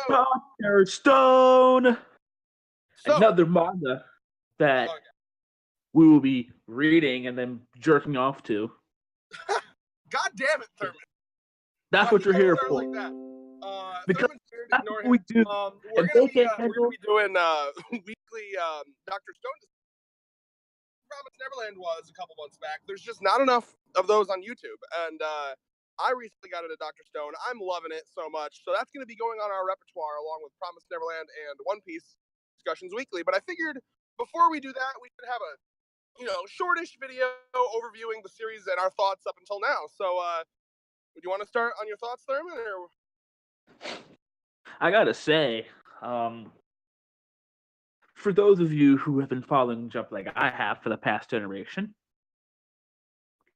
Dr. Stone! So, Another manga that we will be reading and then jerking off to. God damn it, Thurman. That's what you're here for. Like that. Because Thurman's here to that's ignore what we him. do. We're going to be doing weekly Dr. Stone. Promise Neverland was a couple months back. There's just not enough of those on YouTube. And I recently got into Dr. Stone. I'm loving it so much. So that's going to be going on our repertoire along with Promise Neverland and One Piece discussions weekly. But I figured before we do that, we should have a shortish video overviewing the series and our thoughts up until now. So would you want to start on your thoughts, Thurman? Or? I gotta say, for those of you who have been following Jump like I have for the past generation,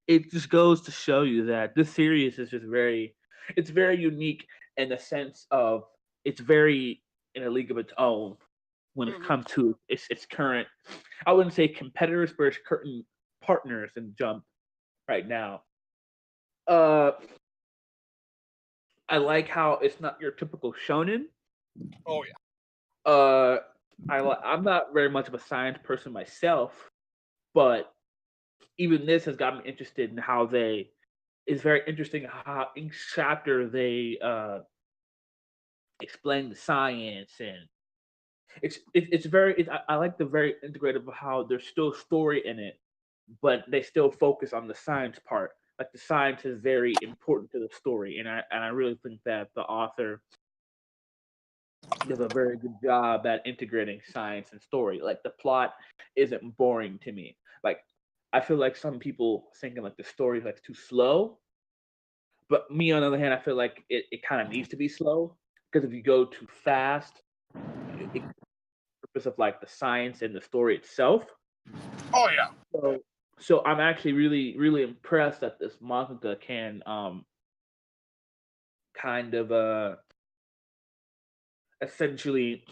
it just goes to show you that this series is just very unique in the sense of it's very in a league of its own when it comes to its current, I wouldn't say competitors, but its current partners in Jump right now. I like how it's not your typical shonen. Oh yeah. I'm not very much of a science person myself, but even this has got me interested in how it's very interesting how each chapter they explain the science, and I like the very integrative of how there's still story in it, but they still focus on the science part. Like the science is very important to the story, and I really think that the author does a very good job at integrating science and story. Like the plot isn't boring to me. Like I feel like some people thinking like the story is like too slow, but me on the other hand, I feel like it kind of needs to be slow because if you go too fast, it purpose of like the science and the story itself. Oh yeah. So I'm actually really impressed that this manga can kind of essentially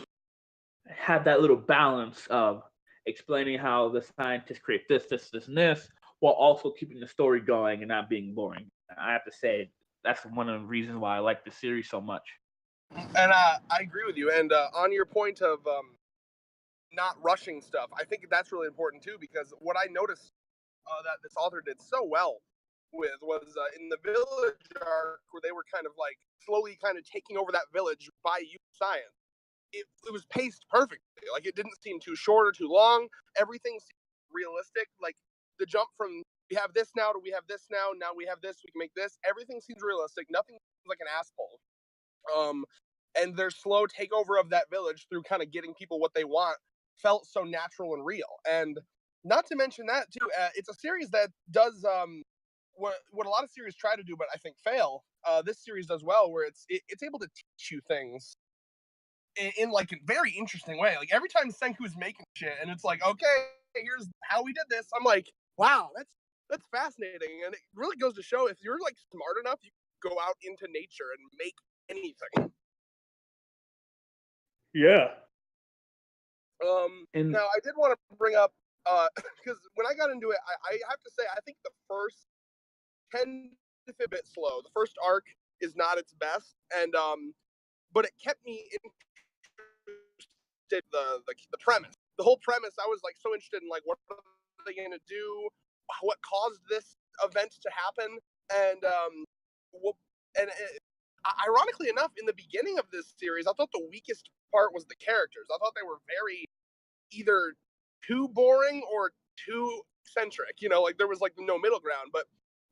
have that little balance of explaining how the scientists create this, and this, while also keeping the story going and not being boring. I have to say that's one of the reasons why I like the series so much. And I agree with you. And on your point of not rushing stuff, I think that's really important too, because what I noticed that this author did so well with was in the village arc where they were kind of like slowly kind of taking over that village by use of science. It was paced perfectly. Like it didn't seem too short or too long. Everything seemed realistic. Like the jump from we have this now to we have this now we have this, we can make this. Everything seems realistic. Nothing seems like an asshole. And their slow takeover of that village through kind of getting people what they want felt so natural and real. And not to mention that too, it's a series that does what a lot of series try to do, but I think fail. This series does well, where it's able to teach you things in like a very interesting way. Like every time Senku's making shit, and it's like, okay, here's how we did this. I'm like, wow, that's fascinating, and it really goes to show if you're like smart enough, you can go out into nature and make anything. Yeah. Now I did want to bring up because when I got into it, I have to say I think the first 10 to 15 bit slow. The first arc is not its best, and but it kept me interested. The premise, the whole premise, I was like so interested in like what are they going to do, what caused this event to happen, and ironically enough, in the beginning of this series, I thought the weakest part was the characters. I thought they were very either too boring or too eccentric. Like there was like no middle ground. But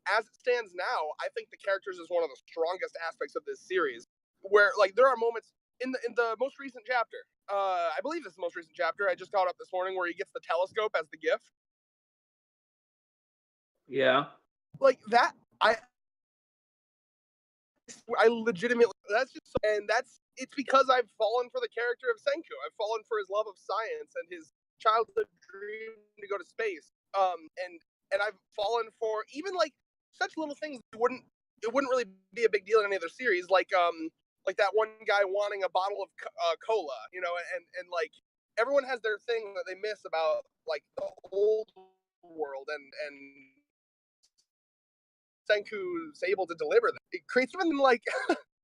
as it stands now, I think the characters is one of the strongest aspects of this series. Where like there are moments in the most recent chapter. I believe this is the most recent chapter. I just caught up this morning where he gets the telescope as the gift. Yeah. Like that, I legitimately, it's because I've fallen for the character of Senku. I've fallen for his love of science and his childhood dream to go to space. And I've fallen for even like such little things that it wouldn't really be a big deal in any other series, like that one guy wanting a bottle of cola, and like everyone has their thing that they miss about like the old world, and Senku's able to deliver that. It creates something like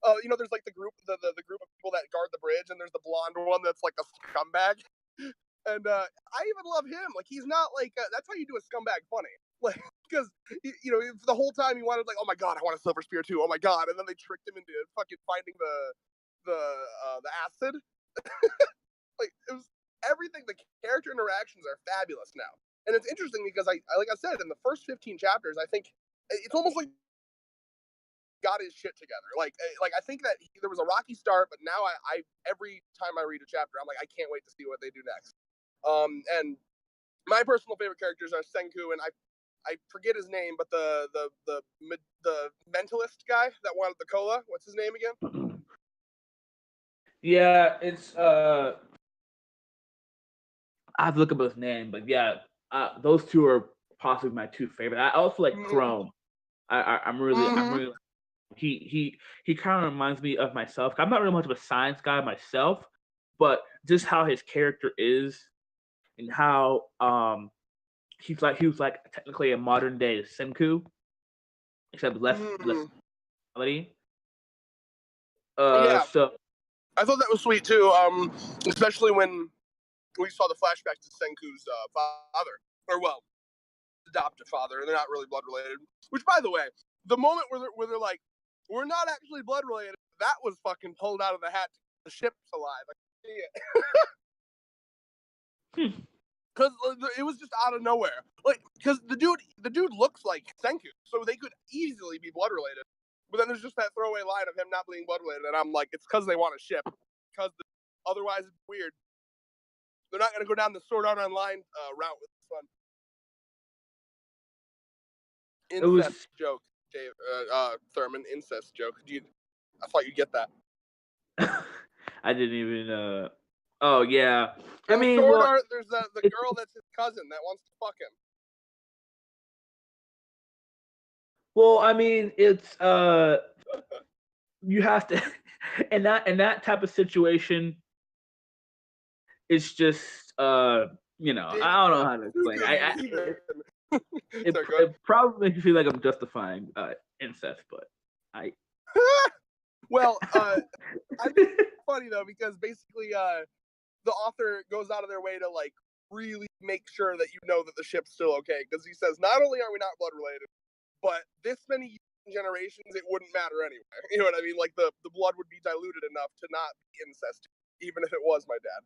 there's like the group of people that guard the bridge, and there's the blonde one that's like a scumbag. And I even love him. Like, he's not like that's how you do a scumbag funny. Like, because the whole time he wanted, like, oh my god, I want a silver spear too. Oh my god, and then they tricked him into fucking finding the acid. Like, it was everything. The character interactions are fabulous now, and it's interesting because I like I said, in the first 15 chapters, I think it's almost like got his shit together. Like I think that there was a rocky start, but now I every time I read a chapter, I'm like, I can't wait to see what they do next. And my personal favorite characters are Senku, and I forget his name, but the mentalist guy that wanted the cola. What's his name again? Yeah, it's I have to look up his name, but yeah, those two are possibly my two favorite. I also like Chrome. I'm really he kind of reminds me of myself. I'm not really much of a science guy myself, but just how his character is and how he was like technically a modern day Senku, except less quality. Yeah. So I thought that was sweet too. Especially when we saw the flashback to Senku's father, or adoptive father, and they're not really blood related. Which, by the way, the moment where they're like, we're not actually blood related, that was fucking pulled out of the hat. The ship's alive. I can see it. Because it was just out of nowhere. Like, because the dude looks like Senku, so they could easily be blood related. But then there's just that throwaway line of him not being blood related, and I'm like, it's because they want a ship. Because otherwise, it's weird. They're not going to go down the Sword Art Online route with this one. Incest joke, Dave. Thurman, incest joke. I thought you'd get that. I didn't even. Oh yeah. I mean, Sword Art. There's the girl that's his cousin that wants to fuck him. Well, I mean, it's you have to, in that type of situation, it's just I don't know how to explain it. It probably makes me feel like I'm justifying incest, but I. Well, I think it's funny though, because basically the author goes out of their way to like really make sure that you know that the ship's still okay, because he says not only are we not blood related, but this many generations it wouldn't matter anyway. You know what I mean? Like the blood would be diluted enough to not be incest, even if it was my dad.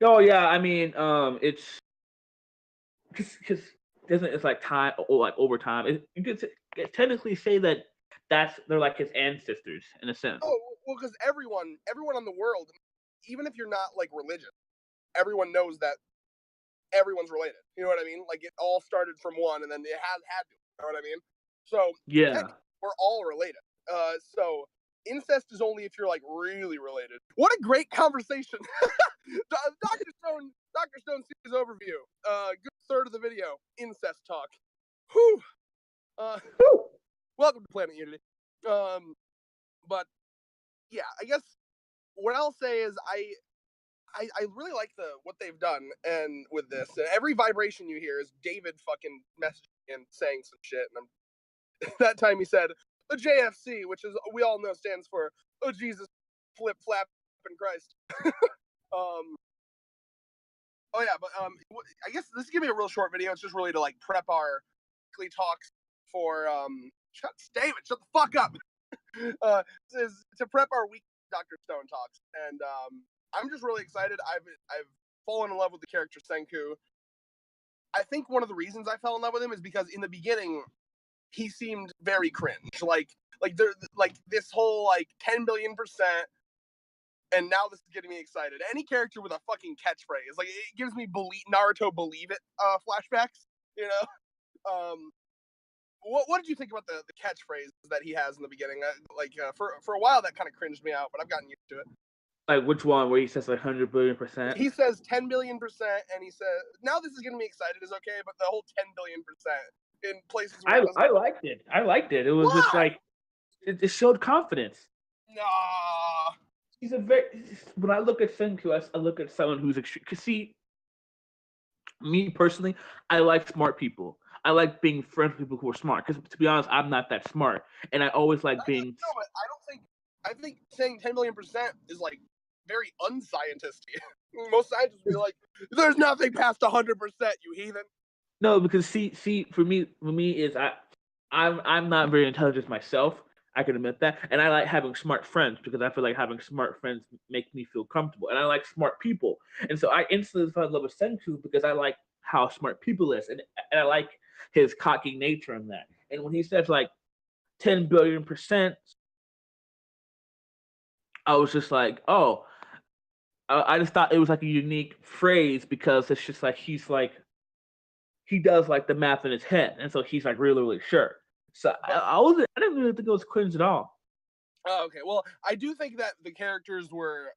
Oh yeah, I mean, it's because it's like time or like over time. You could technically say that they're like his ancestors in a sense. Oh well, because everyone on the world, even if you're not like religious, everyone knows that everyone's related. You know what I mean? Like it all started from one, and then it had to. You know what I mean? So yeah, we're all related. So incest is only if you're like really related. What a great conversation. Dr. Stone series overview. Good third of the video. Incest talk. Whew. Welcome to Planet Unity. But yeah, I guess what I'll say is I really like what they've done and with this. And every vibration you hear is David fucking messaging and saying some shit. And that time he said the JFC, which is we all know stands for Oh Jesus, Flip Flap and Christ. Oh yeah, but I guess this is gonna be a real short video. It's just really to like prep our weekly talks for David, shut the fuck up. This is to prep our weekly Dr. Stone talks, and I'm just really excited. I've fallen in love with the character Senku. I think one of the reasons I fell in love with him is because in the beginning he seemed very cringe, like this whole like 10 billion%. And now this is getting me excited. Any character with a fucking catchphrase, like it gives me Naruto believe it flashbacks. You know, what did you think about the catchphrase that he has in the beginning? For a while that kind of cringed me out, but I've gotten used to it. Like which one? Where he says like 100 billion%? He says 10 billion%, and he says now this is getting me excited is okay, but the whole 10 billion% in places. I liked it. I liked it. It was just like it showed confidence. Nah. He's when I look at Senku, I look at someone who's extreme. Cause see, me personally, I like smart people. I like being friends with people who are smart. Because to be honest, I'm not that smart, and I always like being. No, but I think saying 10 million% is like very unscientistic. Most scientists would be like, "There's nothing past 100%, you heathen." No, because see, for me is I'm not very intelligent myself. I can admit that, and I like having smart friends because I feel like having smart friends make me feel comfortable, and I like smart people, and so I instantly fell in love with Senku because I like how smart people is, and I like his cocky nature in that. And when he says like 10 billion%, I was just like, oh, I just thought it was like a unique phrase because it's just like he does like the math in his head, and so he's like really sure. So I didn't really think it was cringe at all. Oh, okay. Well, I do think that the characters were.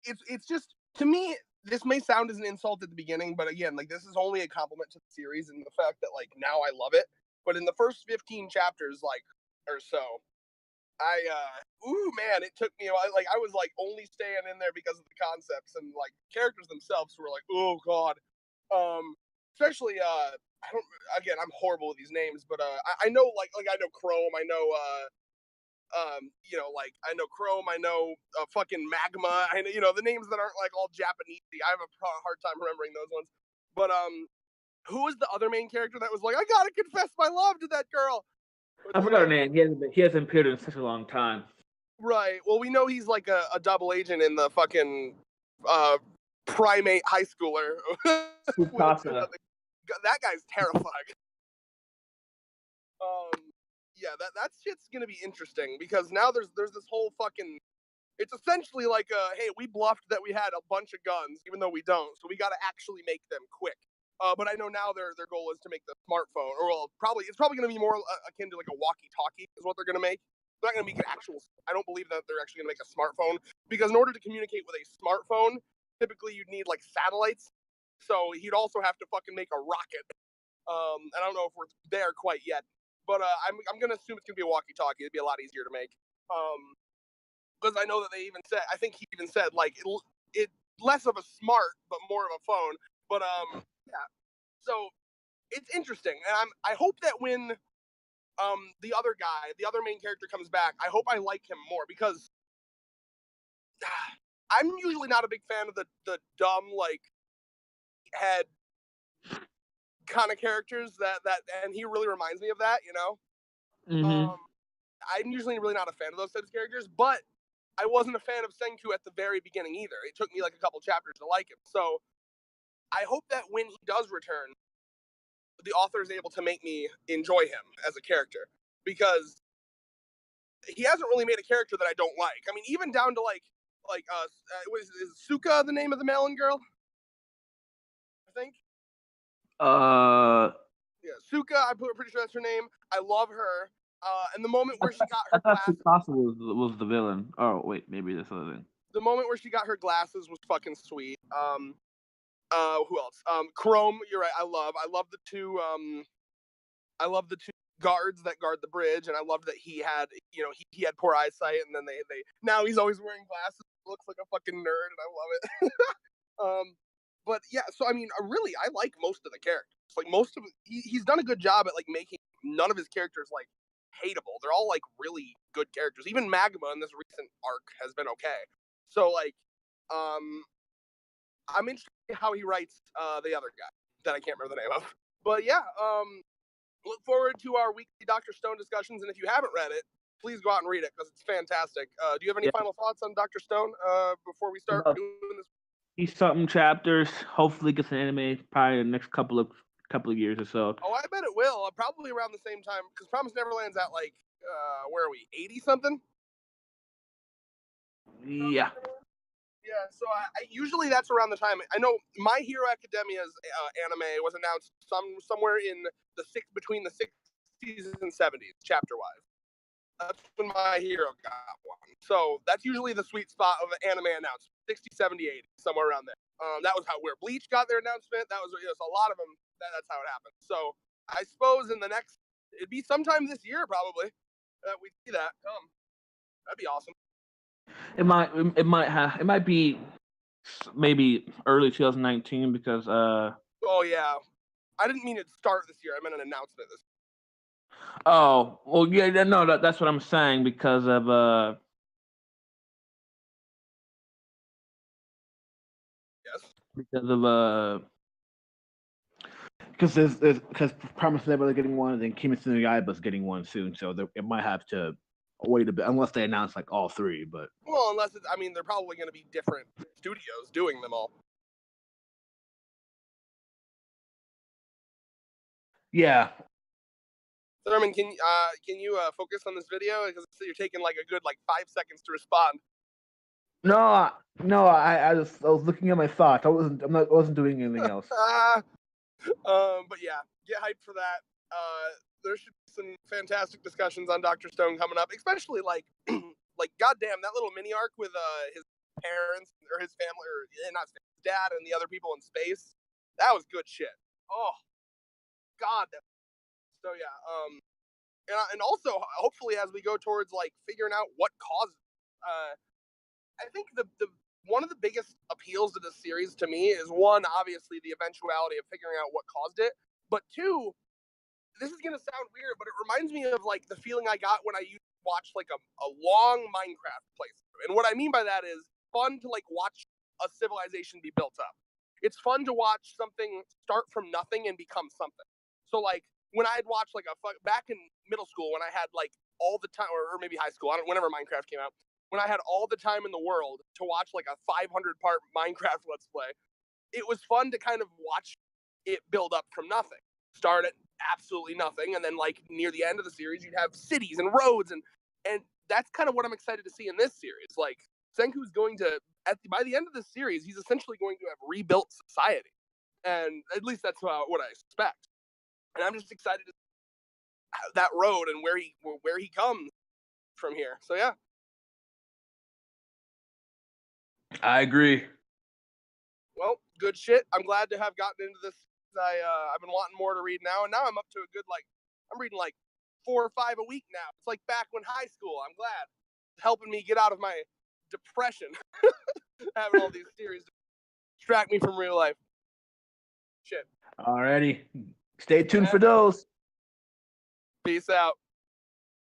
It's just, to me, this may sound as an insult at the beginning, but again, like, this is only a compliment to the series and the fact that like now I love it. But in the first 15 chapters, like, or so, man, it took me a while. Like, I was like only staying in there because of the concepts, and like characters themselves were like, oh god. Especially I'm horrible with these names, but I know like I know Chrome, I know like I know Chrome, I know fucking Magma, I know, the names that aren't like all Japanese. I have a hard time remembering those ones. But who was the other main character that was like, I gotta confess my love to that girl? I forgot her name. He hasn't appeared in such a long time. Right. Well, we know he's like a double agent in the fucking primate high schooler. That guy's terrifying. Yeah, that shit's gonna be interesting because now there's this whole fucking. It's essentially like hey, we bluffed that we had a bunch of guns, even though we don't, so we got to actually make them quick. But I know now their goal is to make the smartphone, or well, it's probably going to be more akin to like a walkie-talkie is what they're going to make. They're not going to make an actual. I don't believe that they're actually going to make a smartphone because in order to communicate with a smartphone, typically you'd need like satellites. So he'd also have to fucking make a rocket. I don't know if we're there quite yet, but I'm going to assume it's going to be a walkie-talkie. It'd be a lot easier to make. Because I know that they even said, I think he even said like it less of a smart but more of a phone. But yeah, so it's interesting, and I hope that when the other guy, the other main character comes back, I hope I like him more because I'm usually not a big fan of the dumb like head kind of characters that and he really reminds me of that, Mm-hmm. I'm usually really not a fan of those types of characters, but I wasn't a fan of Senku at the very beginning either. It took me like a couple chapters to like him. So I hope that when he does return, the author is able to make me enjoy him as a character because he hasn't really made a character that I don't like. I mean, even down to is Suka the name of the Melon girl? I think. Yeah, Suka. I'm pretty sure that's her name. I love her. And the moment where she got her glasses, was the villain. Oh wait, maybe this other thing. The moment where she got her glasses was fucking sweet. Who else? Chrome. You're right. I love the two. I love the two guards that guard the bridge, and I love that he had, he had poor eyesight, and then they now he's always wearing glasses. Looks like a fucking nerd, and I love it. But yeah, so I mean, really, I like most of the characters. Like most of he's done a good job at like making none of his characters like hateable. They're all like really good characters. Even Magma in this recent arc has been okay. So like, I'm interested in how he writes the other guy that I can't remember the name of. But yeah, look forward to our weekly Dr. Stone discussions, and if you haven't read it, please go out and read it because it's fantastic. Do you have any final thoughts on Dr. Stone before we start doing this? He's something chapters. Hopefully, gets an anime probably in the next couple of years or so. Oh, I bet it will. Probably around the same time because Promise Neverland's at like where are we? 80 something. Yeah. Yeah, so I usually that's around the time. I know My Hero Academia's anime was announced somewhere in between the 60s and 70s, chapter wise. That's when My Hero got one. So that's usually the sweet spot of an anime announcement, 60, 70, 80, somewhere around there. That was where Bleach got their announcement. That was a lot of them. That's how it happened. So I suppose it'd be sometime this year probably that we see that come. That'd be awesome. It might be maybe early 2019 because oh yeah, I didn't mean it start this year. I meant an announcement this year. Oh, well, yeah, no, that's what I'm saying because of Yes. because because Promised Neverland getting one, and then Kimetsu no Yaiba's getting one soon, so it might have to wait a bit unless they announce like all three. But well, unless it's, I mean, they're probably going to be different studios doing them all. yeah. Thurman, can you focus on this video because you're taking like a good 5 seconds to respond. No, I was looking at my thoughts. I wasn't doing anything else. But yeah, get hyped for that. There should be some fantastic discussions on Dr. Stone coming up, especially like goddamn that little mini arc with his parents or his family or not his dad and the other people in space. That was good shit. Oh God. So yeah. And also hopefully as we go towards figuring out what caused. I think the one of the biggest appeals to this series to me is one, obviously the eventuality of figuring out what caused it, but two, this is gonna sound weird, but it reminds me of the feeling I got when I used to watch a long Minecraft playthrough. And what I mean by that is fun to watch a civilization be built up. It's fun to watch something start from nothing and become something. So when I'd watch back in middle school when I had all the time, or maybe high school, whenever Minecraft came out, when I had all the time in the world to watch a 500-part Minecraft Let's Play, it was fun to kind of watch it build up from nothing. Start at absolutely nothing, and then near the end of the series, you'd have cities and roads, and that's kind of what I'm excited to see in this series. Senku's going to, by the end of this series, he's essentially going to have rebuilt society, and at least that's what I expect. And I'm just excited to see that road and where he comes from here. So yeah. I agree. Well, good shit. I'm glad to have gotten into this. I've been wanting more to read now, and now I'm up to a good I'm reading 4 or 5 a week now. It's like back when high school. I'm glad. It's helping me get out of my depression. Having all these series distract me from real life. Shit. Alrighty. Stay tuned for those. Peace out.